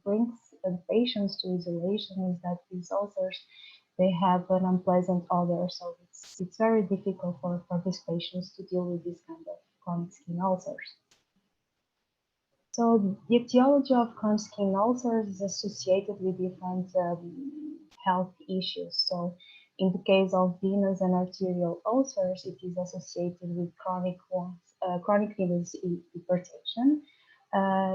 brings patients to isolation is that these ulcers, they have an unpleasant odor, so it's very difficult for these patients to deal with this kind of chronic skin ulcers. So the etiology of chronic skin ulcers is associated with different health issues. So in the case of venous and arterial ulcers, it is associated with chronic venous hypertension.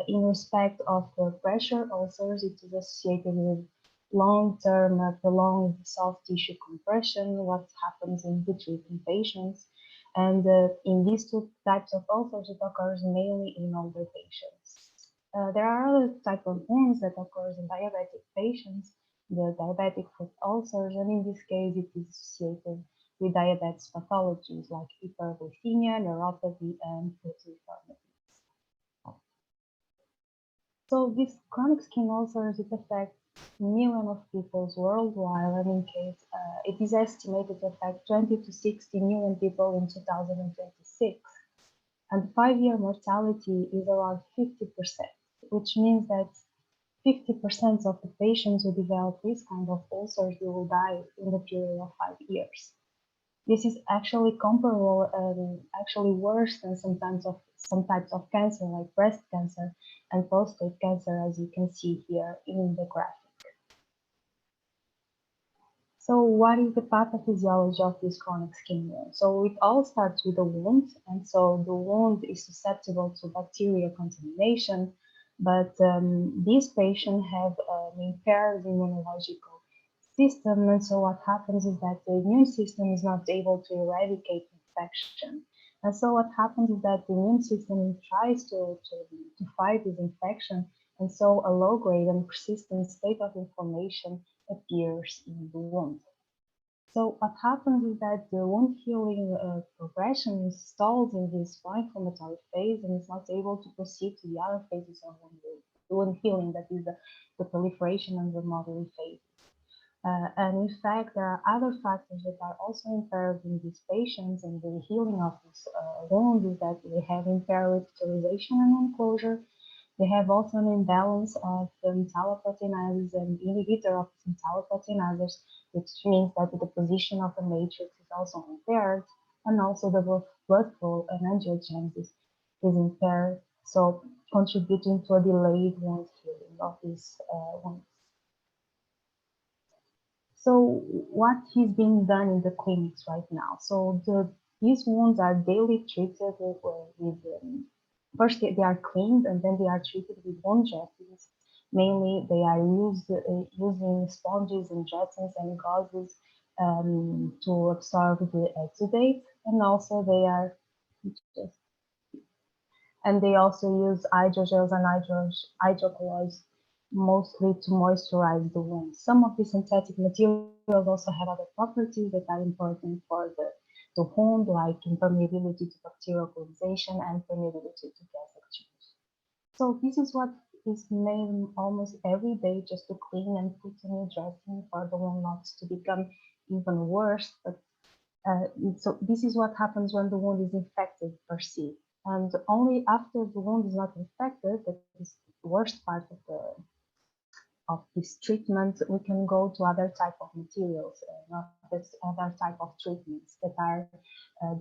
In respect of pressure ulcers, it is associated with long-term prolonged soft tissue compression, what happens in the treating patients. And in these two types of ulcers, it occurs mainly in older patients. There are other types of wounds that occurs in diabetic patients, the diabetic foot ulcers, and in this case, it is associated with diabetes pathologies like hyperglycemia, neuropathy, and foot deformities. So these chronic skin ulcers, it affects millions of people worldwide, and in case it is estimated to affect 20 to 60 million people in 2026. And 5-year mortality is around 50%, which means that 50% of the patients who develop this kind of ulcers will die in the period of 5 years. This is actually comparable and actually worse than some types of cancer, like breast cancer and prostate cancer, as you can see here in the graphic. So what is the pathophysiology of this chronic skin wound? So it all starts with a wound, and so the wound is susceptible to bacterial contamination, but these patients have an impaired immunological system, and so what happens is that the immune system is not able to eradicate infection. And so what happens is that the immune system tries to fight this infection, and so a low-grade and persistent state of inflammation appears in the wound. So what happens is that the wound healing progression is stalled in this pro-inflammatory phase and is not able to proceed to the other phases of the wound healing, that is the proliferation and remodeling phase. And in fact, there are other factors that are also impaired in these patients, and the healing of this wound is that they have impaired epithelialization and wound closure. They have also an imbalance of metalloproteinases and inhibitor of metalloproteinases, which means that the position of the matrix is also impaired, and also the blood flow and angiogenesis is impaired, so contributing to a delayed wound healing of these wounds. So what is being done in the clinics right now? So these wounds are daily treated with first they are cleaned and then they are treated with wound dressings. Mainly they are used using sponges and dressings and gauzes to absorb the exudate, and also they also use hydrogels and hydrocolloids mostly to moisturize the wound. Some of the synthetic materials also have other properties that are important for the wound, like impermeability to bacterial colonization and permeability to gas exchange. So this is what is made almost every day, just to clean and put a new dressing for the wound not to become even worse. But so this is what happens when the wound is infected per se. And only after the wound is not infected, that is the worst part of this treatment, we can go to other type of materials, not this other type of treatments that are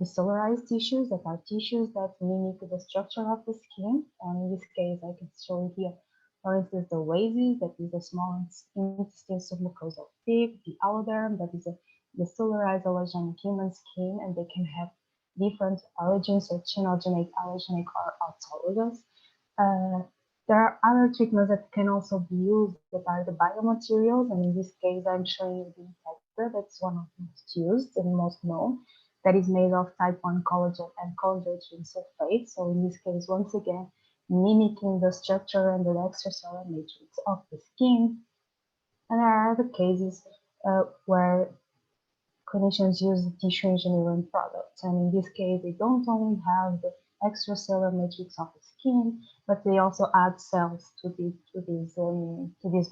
decellularized tissues, that are tissues that mimic the structure of the skin. And in this case, I can show you here, for instance, the oasis, that is a small intestine submucosal pig, the alloderm, that is a decellularized allogenic human skin, and they can have different origins, or chenogenic, allogenic, or autologous. There are other treatments that can also be used that are the biomaterials, and in this case I'm showing you the Integra. That's one of the most used and most known, that is made of type 1 collagen and chondroitin sulfate. So in this case, once again, mimicking the structure and the extracellular matrix of the skin. And there are other cases where clinicians use the tissue engineering products, and in this case they don't only have the extracellular matrix of the skin, but they also add cells to these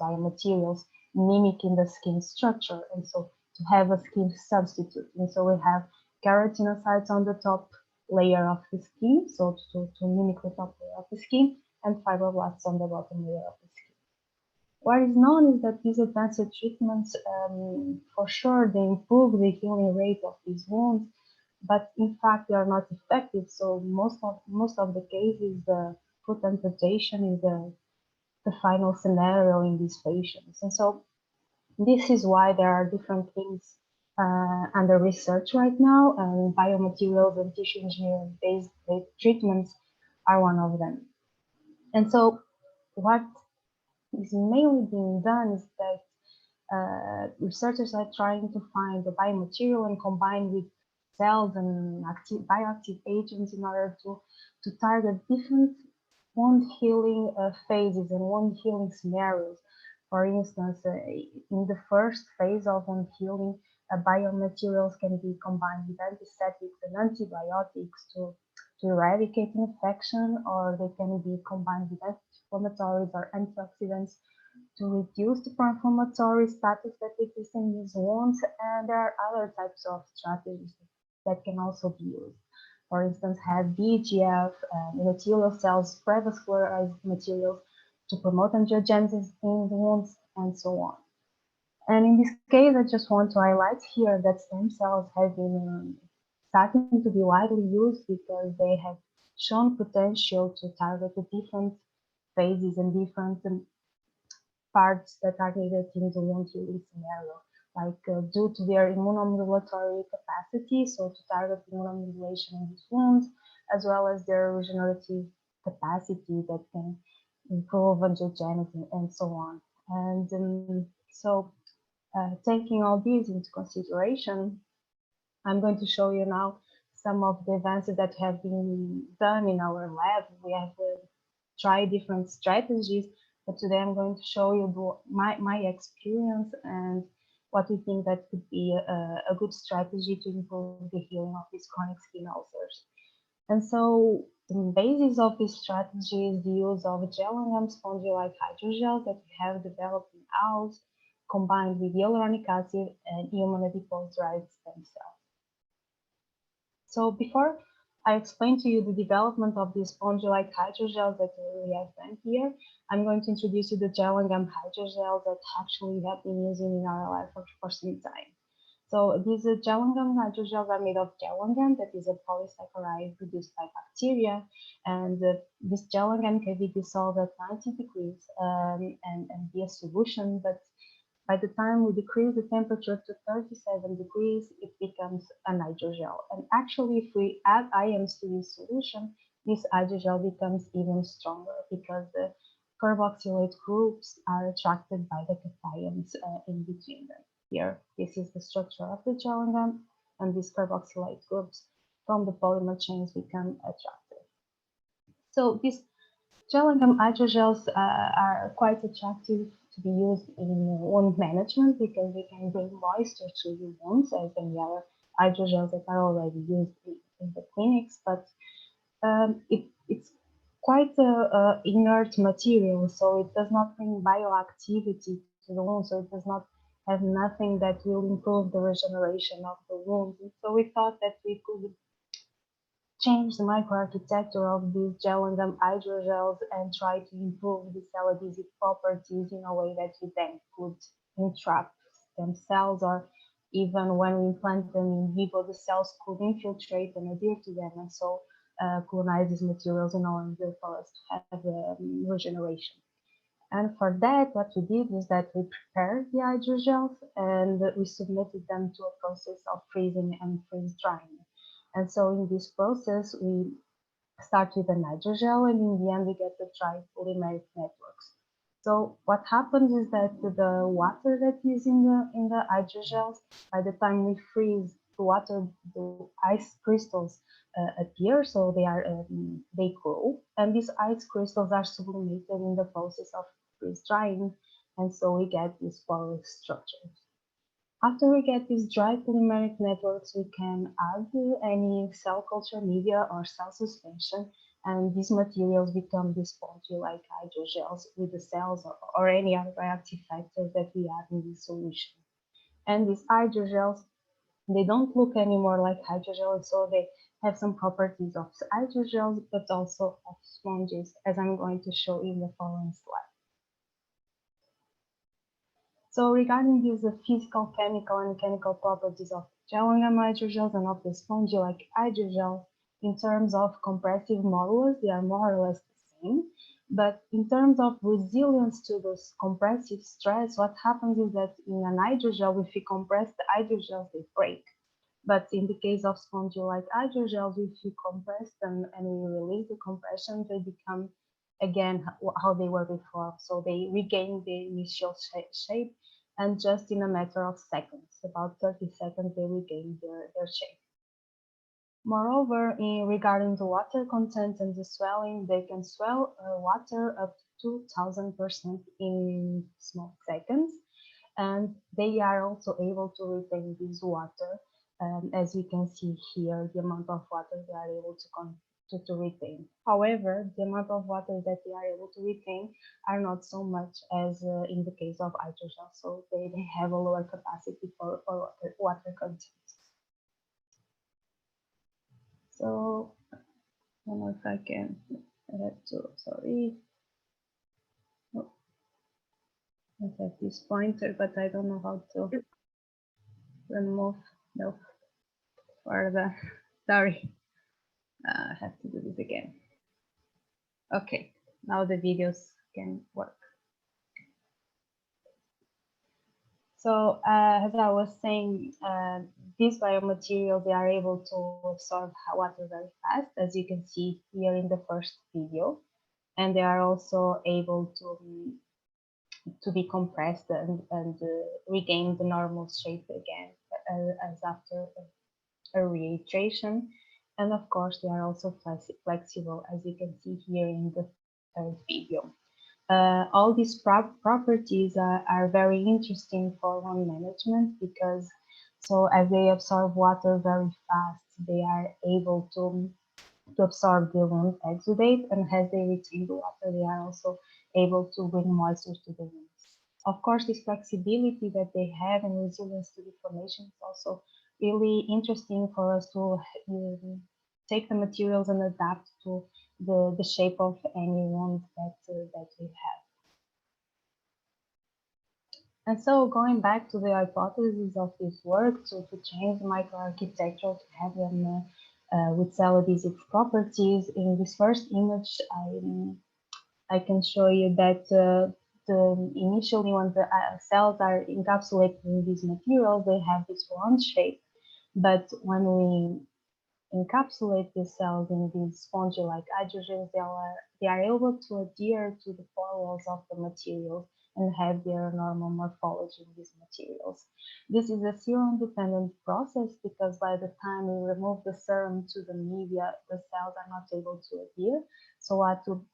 biomaterials, mimicking the skin structure, and so to have a skin substitute. And so we have keratinocytes on the top layer of the skin, so to mimic the top layer of the skin, and fibroblasts on the bottom layer of the skin. What is known is that these advanced treatments, for sure, they improve the healing rate of these wounds, but in fact, they are not effective. So most of the cases, the foot amputation is the final scenario in these patients. And so this is why there are different things under research right now, and biomaterials and tissue engineering-based treatments are one of them. And so what is mainly being done is that researchers are trying to find the biomaterial and combine with cells and bioactive agents in order to target different wound healing phases and wound healing scenarios. For instance, in the first phase of wound healing, biomaterials can be combined with antiseptics and antibiotics to eradicate infection, or they can be combined with anti-inflammatories or antioxidants to reduce the pro-inflammatory status that exists in these wounds. And there are other types of strategies that can also be used. For instance, have VEGF, endothelial cells, prevascularized materials to promote angiogenesis in the wounds, and so on. And in this case, I just want to highlight here that stem cells have been starting to be widely used because they have shown potential to target the different phases and different parts that are needed in the wound healing scenario, like due to their immunomodulatory capacity, so to target immunomodulation in these wounds, as well as their regenerative capacity that can improve angiogenesis and so on. And taking all these into consideration, I'm going to show you now some of the advances that have been done in our lab. We have tried different strategies, but today I'm going to show you my experience and what we think that could be a good strategy to improve the healing of these chronic skin ulcers. And so the basis of this strategy is the use of gellan spongy-like hydrogels that we have developed in-house, combined with hyaluronic acid and human adipose-derived stem cells. So before I explain to you the development of these spongy-like hydrogels that we have done here, I'm going to introduce you the gellan hydrogels that actually have been using in our lab for some time. So these gellan hydrogels are made of gellan, that is a polysaccharide produced by bacteria, and this gellan can be dissolved at 90 degrees and be a solution, but by the time we decrease the temperature to 37 degrees, it becomes an hydrogel. And actually, if we add ions to this solution, this hydrogel becomes even stronger because the carboxylate groups are attracted by the cations in between them. Here, this is the structure of the gellan, and these carboxylate groups from the polymer chains become attractive. So these gellan hydrogels are quite attractive to be used in wound management because they can bring moisture to the wounds, as any other hydrogels that are already used in the clinics. But it's quite a inert material, so it does not bring bioactivity to the wound, so it does not have nothing that will improve the regeneration of the wound. And so we thought that we could change the microarchitecture of these gellan hydrogels and try to improve the cell adhesive properties in a way that we then could entrap stem cells, or even when we implant them in vivo, the cells could infiltrate and adhere to them, and so colonize these materials in order for us to have regeneration. And for that, what we did is that we prepared the hydrogels and we submitted them to a process of freezing and freeze drying. And so in this process, we start with an hydrogel, and in the end, we get the dry polymeric networks. So what happens is that the water that is in the hydrogels, by the time we freeze the water, the ice crystals appear, so they grow, and these ice crystals are sublimated in the process of freeze drying, and so we get these porous structures. After we get these dry polymeric networks, we can add any cell culture media or cell suspension, and these materials become these spongy-like hydrogels with the cells or any other reactive factors that we add in this solution. And these hydrogels, they don't look anymore like hydrogels, so they have some properties of hydrogels, but also of sponges, as I'm going to show in the following slide. So regarding these physical, chemical, and chemical properties of gellan hydrogels and of the spongy-like hydrogel, in terms of compressive modulus, they are more or less the same. But in terms of resilience to this compressive stress, what happens is that in an hydrogel, if we compress the hydrogels, they break. But in the case of spongy-like hydrogels, if you compress them and we release the compression, they become again how they were before. So they regain the initial shape, and just in a matter of seconds, about 30 seconds, they regain their shape. Moreover, regarding the water content and the swelling, they can swell water up to 2000% in small seconds, and they are also able to retain this water. As you can see here, the amount of water they are able to retain. However, the amount of water that they are able to retain are not so much as in the case of hydrogel, so they have a lower capacity for water content. So, I don't know if I can, I have to, sorry. Oh, I have this pointer, but I don't know how to remove, no, further, sorry. I have to do this again. Okay, now the videos can work. So as I was saying, these biomaterials, they are able to absorb water very fast, as you can see here in the first video. And they are also able to be compressed and regain the normal shape again as after a rehydration. And of course, they are also flexible, as you can see here in the third video. All these properties are very interesting for wound management because, so as they absorb water very fast, they are able to absorb the wound exudate, and as they retain the water, they are also able to bring moisture to the wounds. Of course, this flexibility that they have and resilience to deformation is also really interesting for us to take the materials and adapt to the shape of any wound that we have. And so going back to the hypothesis of this work, to change the microarchitecture to have them with cell adhesive properties, in this first image, I can show you that initially when the cells are encapsulated in these materials, they have this round shape. But when we encapsulate the cells in these spongy-like hydrogels, they are able to adhere to the pore walls of the materials and have their normal morphology in these materials. This is a serum-dependent process because by the time we remove the serum to the media, the cells are not able to adhere. So what to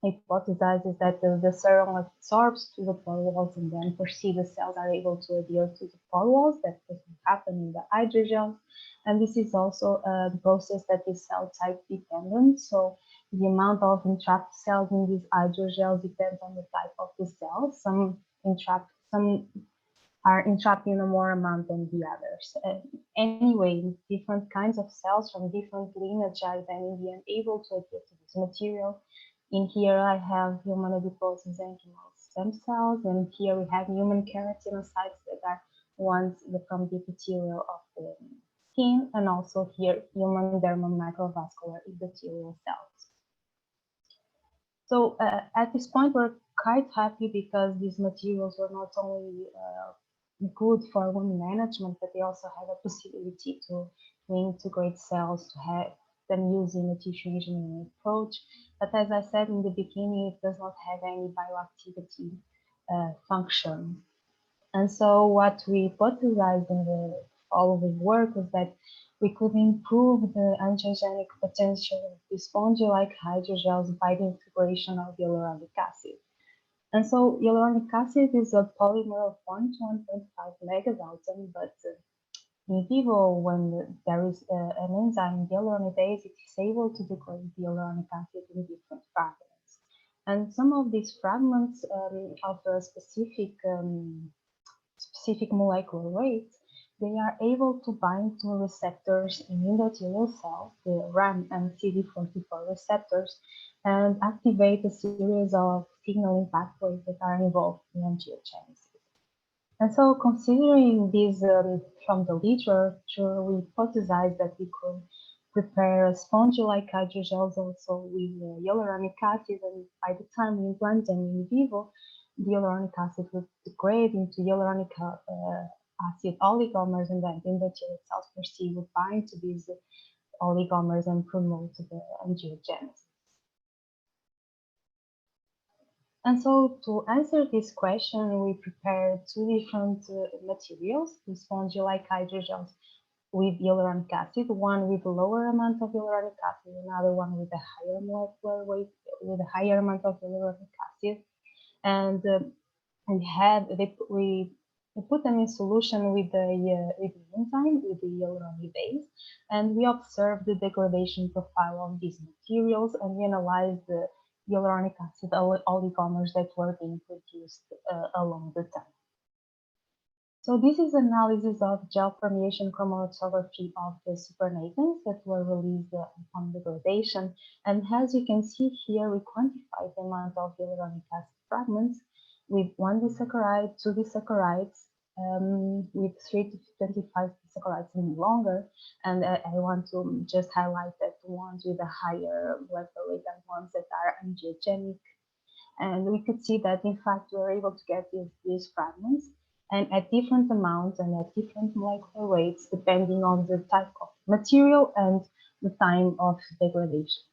hypothesize is that the serum absorbs to the pore walls, and then foresee the cells are able to adhere to the pore walls. That doesn't happen in the hydrogels. And this is also a process that is cell type dependent. So the amount of entrapped cells in these hydrogels depends on the type of the cells. Some are entrapped in a more amount than the others. Anyway, different kinds of cells from different lineage are then in the end able to adhere to this material. In here I have human adipose mesenchymal stem cells, and here we have human keratinocytes that are ones from the epithelial of the skin, and also here human dermal microvascular epithelial cells. So at this point, we're quite happy because these materials were not only good for wound management, but they also have a possibility to integrate cells, to have them using a tissue engineering approach. But as I said in the beginning, it does not have any bioactivity function. And so what we hypothesized in the following work was that we could improve the angiogenic potential of the spongy-like hydrogels by the integration of hyaluronic acid. And so hyaluronic acid is a polymer of 1 to 1.5 megadalton, but in vivo, when there is an enzyme, hyaluronidase, it is able to degrade the hyaluronic acid in different fragments. And some of these fragments of a specific molecular weight they are able to bind to receptors in endothelial cells, the RAM and CD44 receptors, and activate a series of signaling pathways that are involved in angiogenesis. And so, considering this from the literature, we hypothesized that we could prepare spongy-like hydrogels also with hyaluronic acid, and by the time we implant them in vivo, the hyaluronic acid would degrade into hyaluronic acid oligomers, and then the endothelial cells per se would bind to these oligomers and promote the angiogenesis. And so to answer this question, we prepared two different materials, the spongy-like hydrogels with hyaluronic acid, one with a lower amount of hyaluronic acid, another one with a higher molecular weight, with a higher amount of hyaluronic acid. And we put them in solution with the enzyme, with the hyaluronidase, and we observed the degradation profile of these materials, and we analyzed the hyaluronic acid oligomers that were being produced along the time. So this is analysis of gel permeation chromatography of the supernatants that were released upon degradation. And as you can see here, we quantified the amount of hyaluronic acid fragments with 1 disaccharide, 2 disaccharides, with 3 to 25 disaccharides and longer. And I want to just highlight that the ones with a higher molecular weight are ones that are angiogenic. And we could see that, in fact, we were able to get these fragments and at different amounts and at different molecular weights, depending on the type of material and the time of degradation.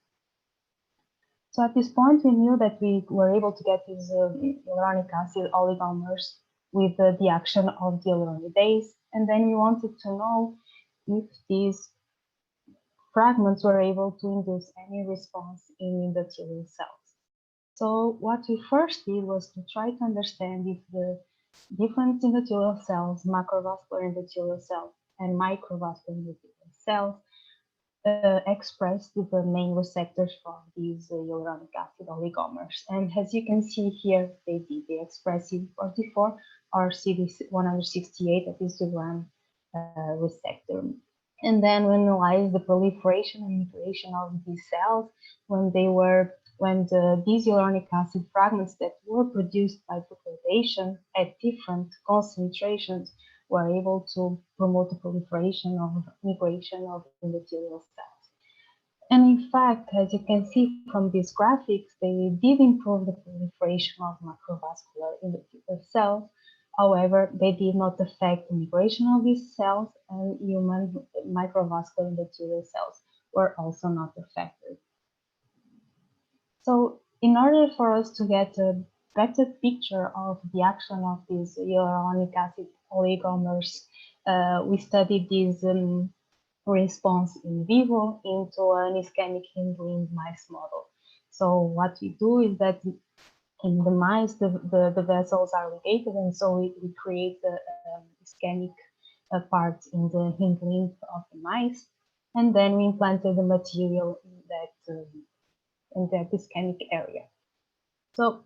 So at this point, we knew that we were able to get these hyaluronic acid oligomers with the action of the hyaluronidase, and then we wanted to know if these fragments were able to induce any response in endothelial cells. So what we first did was to try to understand if the different endothelial cells, macrovascular endothelial cells and microvascular endothelial cells, expressed the main receptors for these hyaluronic acid oligomers. And as you can see here, they did. They express CD44 or CD168, that is the RAM receptor. And then we analyzed the proliferation and migration of these cells when these hyaluronic acid fragments that were produced by degradation at different concentrations were able to promote the proliferation of migration of endothelial cells. And in fact, as you can see from these graphics, they did improve the proliferation of macrovascular endothelial cells. However, they did not affect the migration of these cells, and human microvascular endothelial cells were also not affected. So in order for us to get a better picture of the action of these hyaluronic acid oligomers, we studied this response in vivo into an ischemic Healy mice model. So what we do is that in the mice, the vessels are ligated, and so we create the ischemic parts in the hind limb of the mice, and then we implanted the material in that ischemic area. So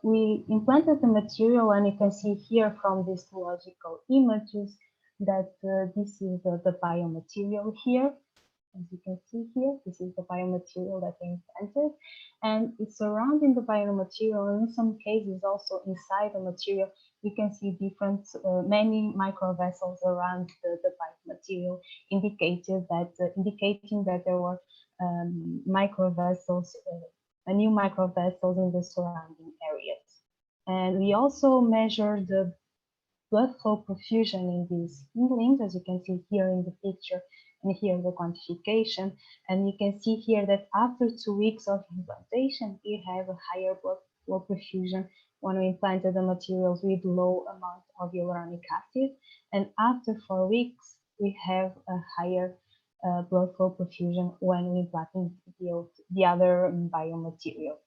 we implanted the material, and you can see here from these histological images that this is the biomaterial here. As you can see here, this is the biomaterial that they implanted, and it's surrounding the biomaterial, and in some cases also inside the material, you can see different, many microvessels around the biomaterial, indicating that there were microvessels, new microvessels in the surrounding areas. And we also measured the blood flow perfusion in these limbs, as you can see here in the picture, and here the quantification. And you can see here that after 2 weeks of implantation, we have a higher blood flow perfusion when we implanted the materials with low amount of hyaluronic acid. And after 4 weeks, we have a higher blood flow perfusion when we implanted the other biomaterial.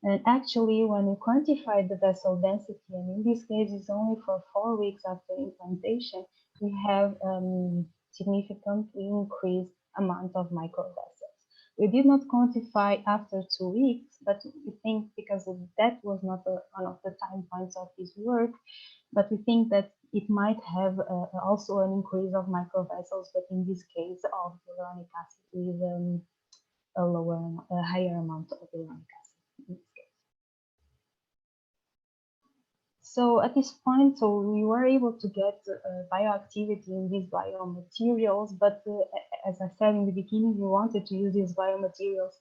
And actually, when we quantify the vessel density, and in this case it's only for 4 weeks after implantation, we have significantly increased amount of microvessels. We did not quantify after 2 weeks, but we think because that was not one of the time points of this work, but we think that it might have also an increase of microvessels, but in this case of hyaluronic acid with a higher amount of hyaluronic acid in this case. So at this point, so we were able to get bioactivity in these biomaterials, but as I said in the beginning, we wanted to use these biomaterials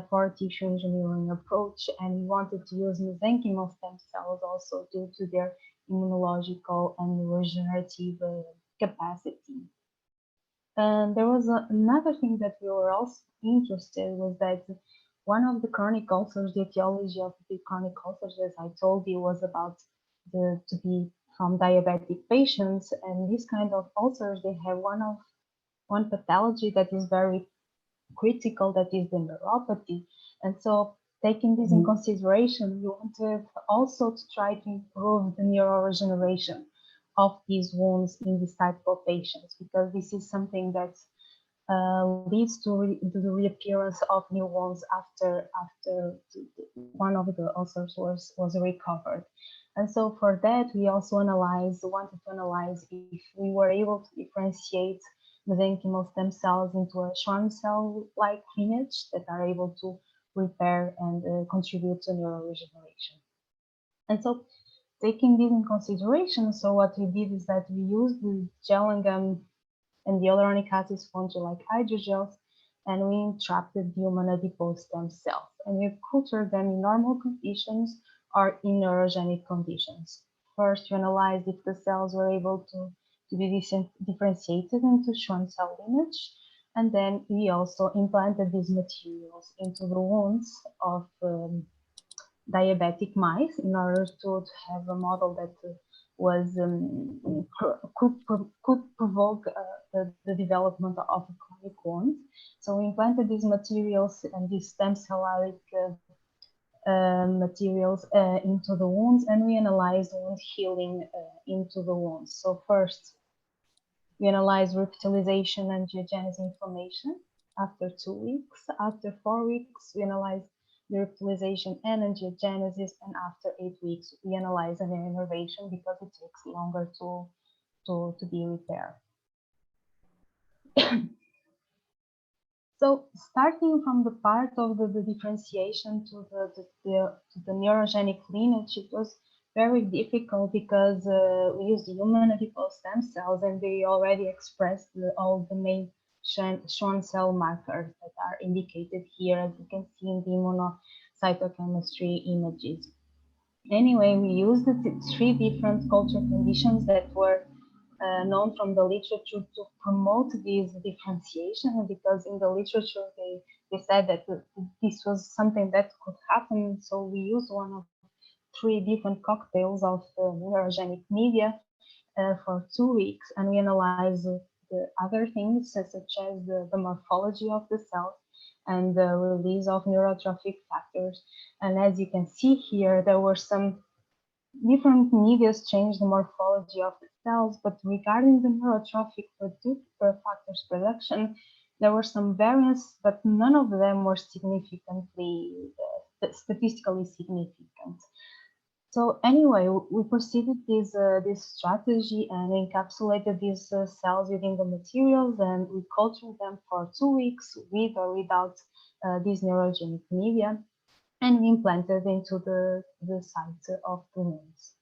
for tissue engineering approach, and we wanted to use mesenchymal stem cells also due to their immunological and regenerative capacity. And there was another thing that we were also interested was that one of the chronic ulcers, the etiology of the chronic ulcers, as I told you, was about to be from diabetic patients, and these kind of ulcers, they have one pathology that is very critical, that is the neuropathy. And so taking this in consideration, we wanted also to try to improve the neuroregeneration of these wounds in this type of patients, because this is something that leads to the reappearance of new wounds after one of the ulcers was recovered. And so for that, we also wanted to analyze if we were able to differentiate mesenchymal stem cells into a Schwann cell-like lineage that are able to repair and contribute to neuroregeneration. And so taking this in consideration, so what we did is that we used the gellan gum and the hyaluronic acid spongy-like hydrogels, and we entrapted the human adipose stem cells, and we cultured them in normal conditions or in neurogenic conditions. First, we analyzed if the cells were able to be differentiated into Schwann cell lineage, and then we also implanted these materials into the wounds of diabetic mice in order to have a model that was could provoke the development of a chronic wound. So we implanted these materials and these stem cell-like materials into the wounds, and we analyzed wound healing into the wounds. So first, we analyzed re-epithelialization and angiogenesis inflammation after 2 weeks. After 4 weeks, we analyzed the re-epithelialization and angiogenesis, and after 8 weeks, we analyze an innervation because it takes longer to be repaired. So starting from the part of the differentiation to the neurogenic lineage, it was very difficult because we used human adipose stem cells, and they already expressed all the main Schwann cell markers that are indicated here, as you can see in the immunocytochemistry images. Anyway, we used the 3 different culture conditions that were known from the literature to promote this differentiation, because in the literature they said that this was something that could happen. So we used one of 3 different cocktails of neurogenic media for 2 weeks, and we analyzed the other things such as the morphology of the cells and the release of neurotrophic factors. And as you can see here, there were some different medias change the morphology of the cells, but regarding the neurotrophic factors production, there were some variants, but none of them were significantly, statistically significant. So anyway, we proceeded this strategy and encapsulated these cells within the materials, and we cultured them for 2 weeks with or without these neurogenic media, and we implanted into the site of the wounds.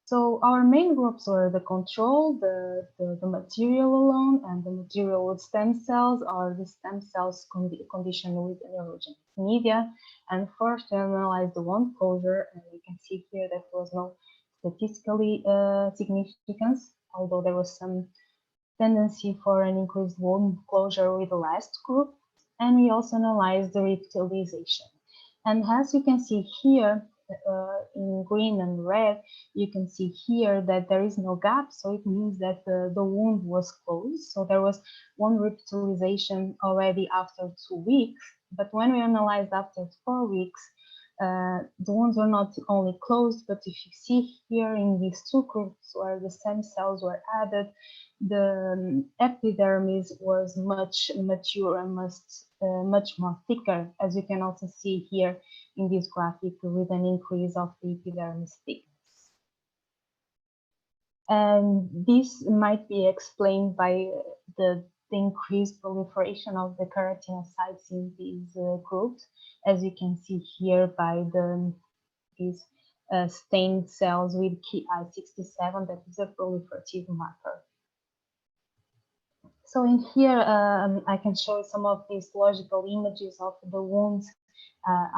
So our main groups were the control, the material alone, and the material with stem cells, or the stem cells conditioned with neurogenic media. And first we analyzed the wound closure, and you can see here that there was no statistically significance, although there was some tendency for an increased wound closure with the last group. And we also analyzed the re-epithelialization. And as you can see here, in green and red, you can see here that there is no gap, so it means that the wound was closed. So there was one re-epithelialization already after 2 weeks, but when we analyzed after 4 weeks, the wounds were not only closed, but if you see here in these 2 groups where the stem cells were added, the epidermis was much mature and much more thicker, as you can also see here in this graphic with an increase of the epidermis thickness. And this might be explained by the increased proliferation of the keratinocytes in these groups, as you can see here by these stained cells with Ki67, that is a proliferative marker. So in here, I can show some of these logical images of the wounds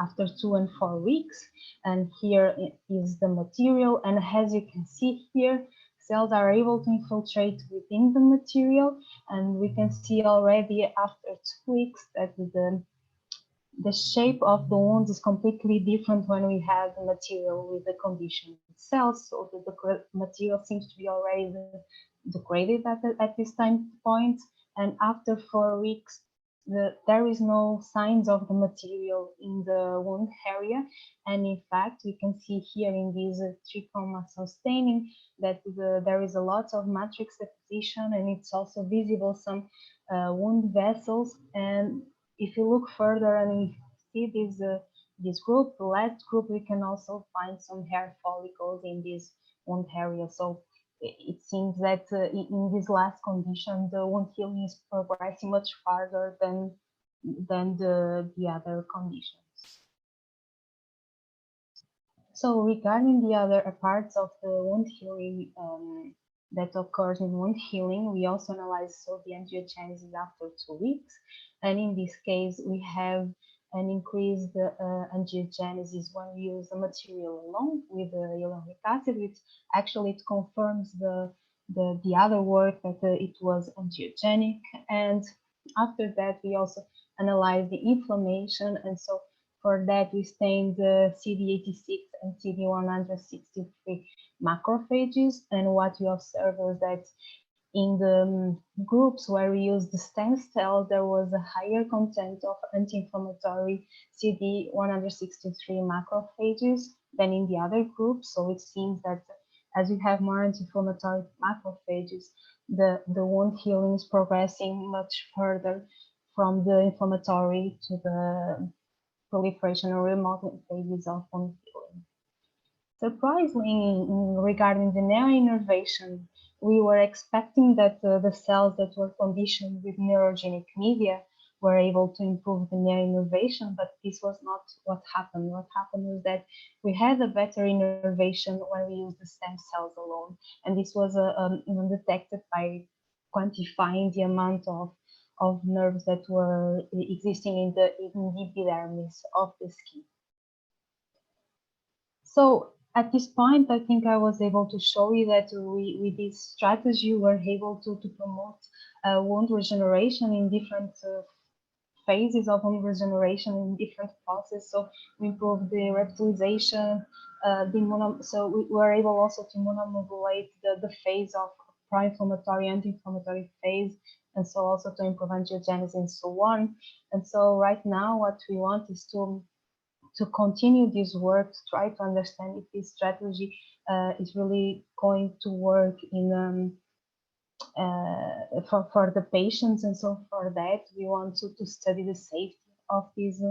after 2 and 4 weeks. And here is the material. And as you can see here, cells are able to infiltrate within the material. And we can see already after 2 weeks that the shape of the wound is completely different when we have the material with the conditioned cells. So the material seems to be already degraded at this time point. And after 4 weeks, there is no signs of the material in the wound area. And in fact, we can see here in this 3-chromosome staining that there is a lot of matrix deposition, and it's also visible some wound vessels. And if you look further and we see this group, the last group, we can also find some hair follicles in this wound area. So it seems that in this last condition, the wound healing is progressing much farther than the other conditions. So regarding the other parts of the wound healing that occurs in wound healing, we also analyze the angiogenesis after 2 weeks. And in this case, we have an increased angiogenesis when we use the material alone with the hyaluronic acid, which actually it confirms the other work that it was angiogenic. And after that, we also analyze the inflammation. And so for that, we stained the CD86 and CD163 macrophages. And what we observed was that in the groups where we used the stem cell, there was a higher content of anti-inflammatory CD163 macrophages than in the other groups. So it seems that as we have more anti-inflammatory macrophages, the wound healing is progressing much further from the inflammatory to the proliferation or remodeling phases of wound healing. Surprisingly, regarding the neuroinnervation, we were expecting that the cells that were conditioned with neurogenic media were able to improve the neuroinnervation, but this was not what happened. What happened was that we had a better innervation when we used the stem cells alone, and this was detected by quantifying the amount of nerves that were existing in the epidermis of the skin. So at this point, I think I was able to show you that with this strategy, we're able to promote wound regeneration in different phases of wound regeneration in different processes. So we improved the revitalization, so we were able also to immunomodulate the phase of pro-inflammatory, anti-inflammatory phase, and so also to improve angiogenesis and so on. And so right now, what we want is to continue this work, to try to understand if this strategy is really going to work in for the patients. And so for that, we want to study the safety of this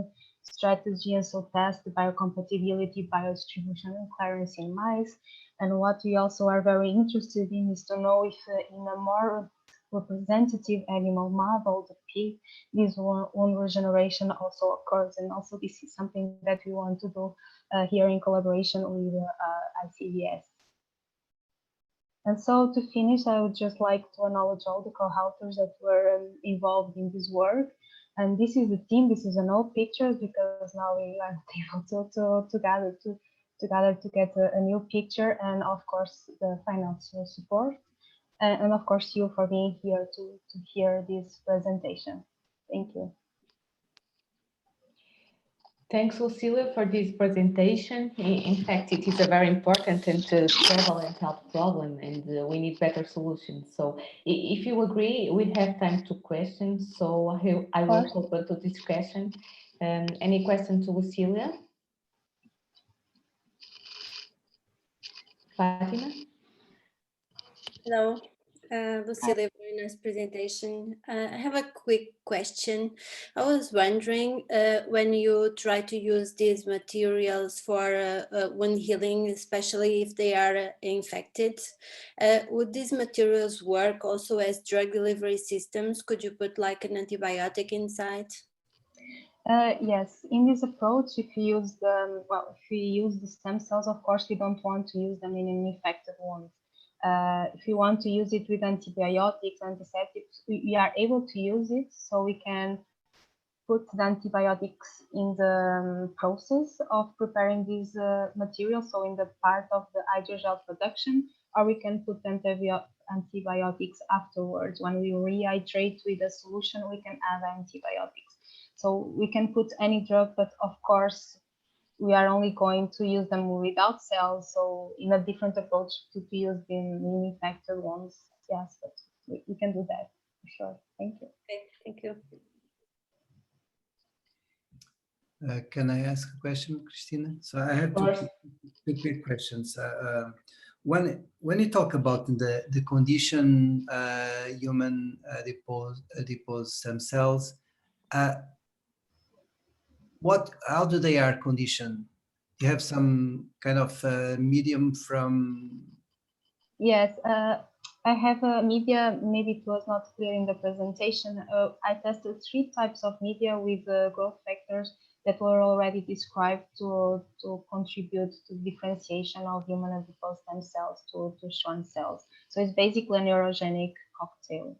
strategy, and so test the biocompatibility, biodistribution, and clearance in mice. And what we also are very interested in is to know if in a more representative animal model, the pig, this wound regeneration also occurs. And also this is something that we want to do here in collaboration with ICVS. And so to finish, I would just like to acknowledge all the co-authors that were involved in this work. And this is the team. This is an old picture because now we are able to gather to get a new picture, and of course the financial support. And of course you for being here to hear this presentation. Thank you. Thanks, Lucília, for this presentation. In fact, it is a very important and prevalent health problem, and we need better solutions. So if you agree, we have time to questions. So I will open to discussion. Any question to Lucília? Fatima? Hello, Lucília very nice presentation. I have a quick question. I was wondering, when you try to use these materials for wound healing, especially if they are infected, would these materials work also as drug delivery systems? Could you put like an antibiotic inside? Yes, in this approach, if you use the stem cells, of course, we don't want to use them in an infected wound. If you want to use it with antibiotics, antiseptics, we are able to use it, so we can put the antibiotics in the process of preparing these materials, so in the part of the hydrogel production, or we can put antibiotics afterwards. When we rehydrate with a solution, we can add antibiotics. So we can put any drug, but of course, we are only going to use them without cells. So in a different approach to be used in infected ones. Yes, but we can do that for sure. Thank you. Okay, thank you. Can I ask a question, Christina? So I have two quick questions. When you talk about the condition human adipose stem cells, how do they are conditioned? You have some kind of medium from? Yes, I have a media. Maybe it was not clear in the presentation. I tested 3 types of media with growth factors that were already described to contribute to differentiation of human adipose stem cells to Schwann cells. So it's basically a neurogenic cocktail.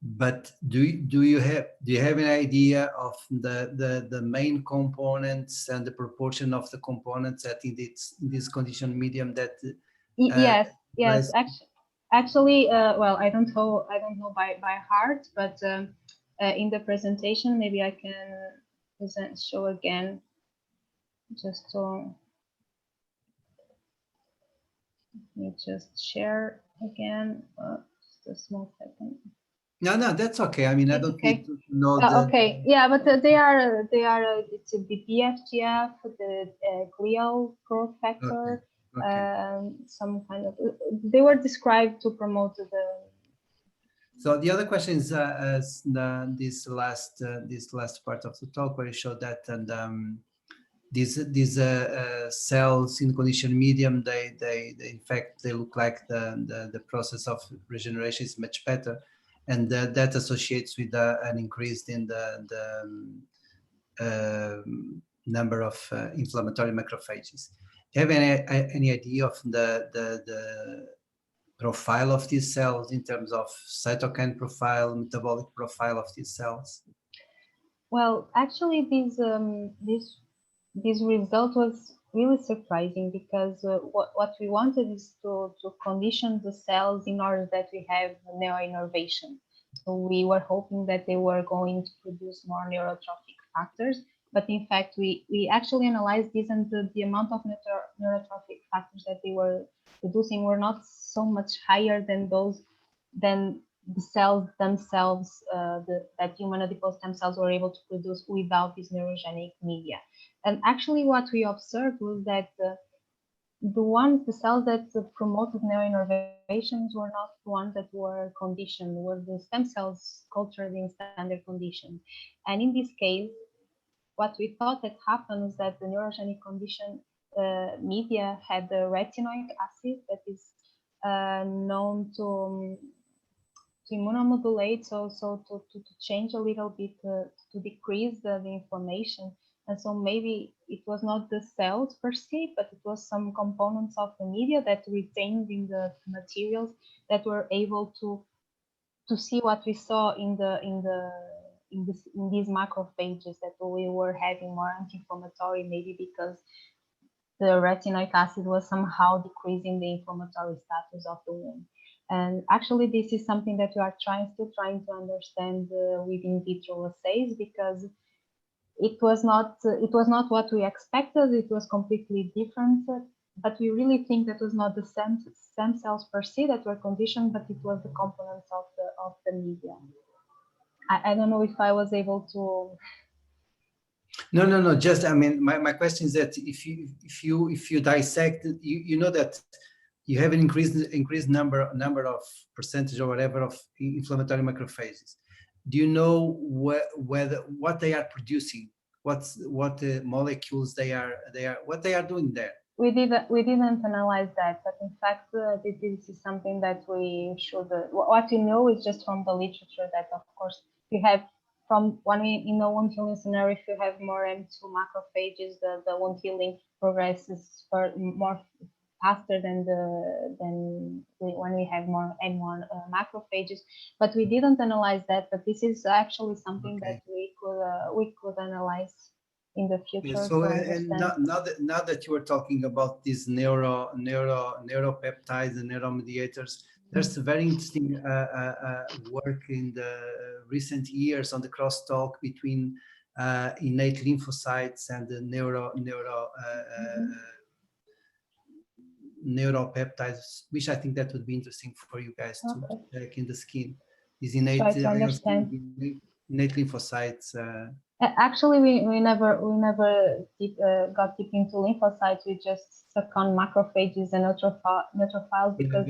But do you have an idea of the main components and the proportion of the components that in this conditioned medium that? Yes. Actually, well, I don't know by heart, but in the presentation, maybe I can show again, just to let me just share again. Just a small second. No, that's okay. I mean, I don't need to know. Okay, yeah, but they are it's the BFGF, the glial growth factor, some kind of. They were described to promote the. So the other question is this last part of the talk where you showed that, and these cells in conditioned medium, they in fact they look like the process of regeneration is much better. And that associates with an increase in the number of inflammatory macrophages. Do you have any idea of the profile of these cells in terms of cytokine profile, metabolic profile of these cells? Well, actually, this result was really surprising, because what we wanted is to condition the cells in order that we have neuroinnervation. So we were hoping that they were going to produce more neurotrophic factors, but in fact we actually analyzed this, and the amount of neurotrophic factors that they were producing were not so much higher than the cells themselves, that human adipose stem cells were able to produce without this neurogenic media. And actually what we observed was that the cells that promoted neuroinnervations were not the ones that were conditioned, were the stem cells cultured in standard conditions. And in this case, what we thought that happened was that the neurogenic condition media had the retinoic acid that is known to immunomodulate, so to change a little bit, to decrease the inflammation. And so maybe it was not the cells per se, but it was some components of the media that retained in the materials that were able to see what we saw in these macrophages, that we were having more anti-inflammatory, maybe because the retinoic acid was somehow decreasing the inflammatory status of the wound. And actually, this is something that we are still trying to understand with in vitro assays, because it was not what we expected. It was completely different, but we really think that was not the stem cells per se that were conditioned, but it was the components of the media. I don't know if I was able to. No. Just, I mean, my question is that if you dissect, you know that you have an increased number of percentage or whatever of inflammatory macrophages. Do you know what they are producing? What molecules what they are doing there? We didn't analyze that, but in fact, this is something that we should. What we know is just from the literature that, of course, you have from when we in a wound healing scenario, if you have more M2 macrophages, the wound healing progresses more faster than when we have more N1 macrophages. But we didn't analyze that. But this is actually something that we could analyze in the future. Yeah, so and now that you were talking about these neuropeptides and neuromediators, there's a very interesting work in the recent years on the crosstalk between innate lymphocytes and the neuropeptides, which I think that would be interesting for you guys to check in the skin. These innate lymphocytes. Actually, we never got deep into lymphocytes. We just stuck on macrophages and neutrophils because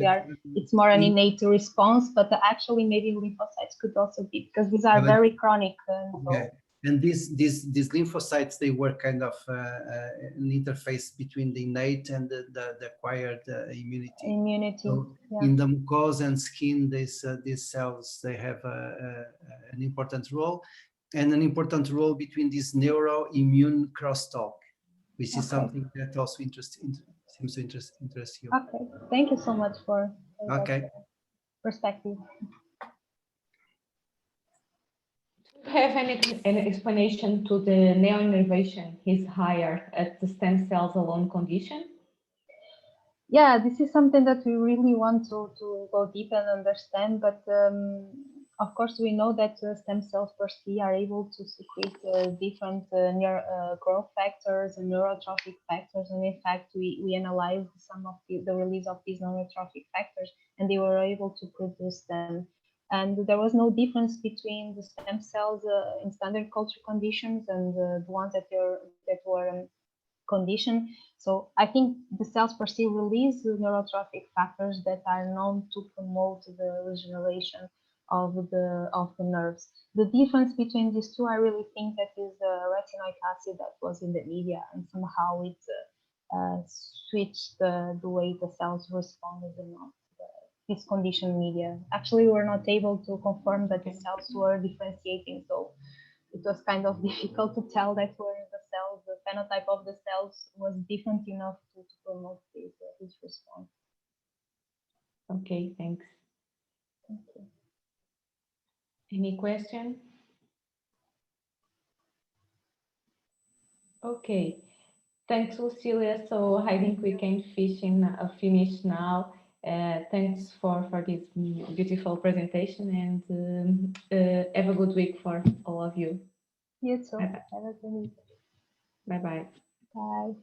it's more an innate response. But actually, maybe lymphocytes could also be, because these are very chronic. And these lymphocytes, they work kind of an interface between the innate and the acquired immunity. So in the mucosa and skin, these cells, they have an important role. And an important role between this neuroimmune crosstalk, which is something that also seems to interest you. Okay, thank you so much for that perspective. Do you have an explanation to the neoinnervation is higher at the stem cells alone condition? Yeah, this is something that we really want to go deep and understand, but of course, we know that stem cells per se are able to secrete different growth factors and neurotrophic factors. And in fact, we analyzed some of the release of these neurotrophic factors, and they were able to produce them. And there was no difference between the stem cells in standard culture conditions and the ones that were conditioned. So I think the cells per se release the neurotrophic factors that are known to promote the regeneration of the nerves. The difference between these two, I really think that is retinoic acid that was in the media, and somehow it switched the way the cells responded in this conditioned media. Actually, we're not able to confirm that the cells were differentiating, so it was kind of difficult to tell that where the cells, the phenotype of the cells was different enough to promote this response. Okay, thanks. Thank you. Any question? Okay, thanks, Lucília. So I think we can finish now. Thanks for this beautiful presentation, and have a good week for all of you. You too. Bye-bye. Have a good week. Bye-bye. Bye.